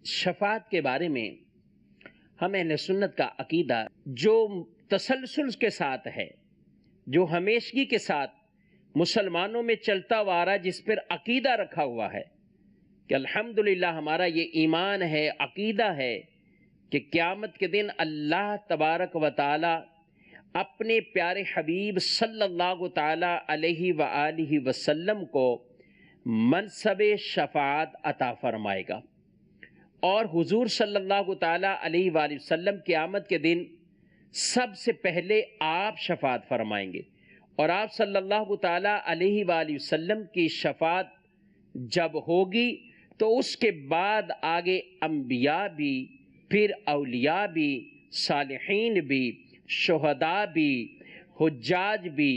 شفاعت کے بارے میں ہم اہل سنت کا عقیدہ جو تسلسل کے ساتھ ہے، جو ہمیشگی کے ساتھ مسلمانوں میں چلتا ہوا آ رہا، جس پر عقیدہ رکھا ہوا ہے کہ الحمدللہ ہمارا یہ ایمان ہے، عقیدہ ہے کہ قیامت کے دن اللہ تبارک و تعالی اپنے پیارے حبیب صلی اللہ تعالی علیہ وآلہ وسلم کو منصب شفاعت عطا فرمائے گا، اور حضور صلی اللہ تعالی علیہ وآلہ وسلم قیامت کے دن سب سے پہلے آپ شفاعت فرمائیں گے، اور آپ صلی اللہ تعالی علیہ وآلہ وسلم کی شفاعت جب ہوگی تو اس کے بعد آگے انبیاء بھی، پھر اولیاء بھی، صالحین بھی، شہداء بھی، حجاج بھی،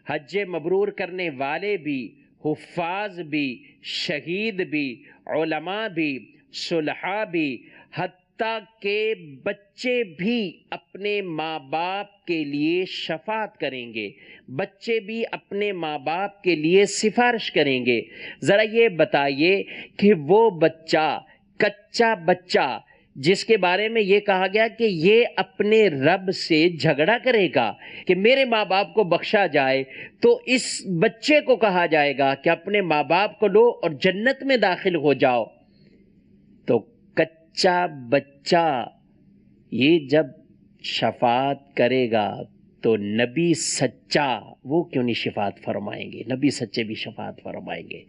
حج مبرور کرنے والے بھی، حفاظ بھی، شہید بھی، علماء بھی، صلحاء بھی، حتیٰ کہ بچے بھی اپنے ماں باپ کے لیے شفاعت کریں گے، بچے بھی اپنے ماں باپ کے لیے سفارش کریں گے۔ ذرا یہ بتائیے کہ وہ بچہ، کچا بچہ جس کے بارے میں یہ کہا گیا کہ یہ اپنے رب سے جھگڑا کرے گا کہ میرے ماں باپ کو بخشا جائے، تو اس بچے کو کہا جائے گا کہ اپنے ماں باپ کو لو اور جنت میں داخل ہو جاؤ۔ تو کچا بچہ یہ جب شفاعت کرے گا تو نبی سچا وہ کیوں نہیں شفاعت فرمائیں گے؟ نبی سچے بھی شفاعت فرمائیں گے۔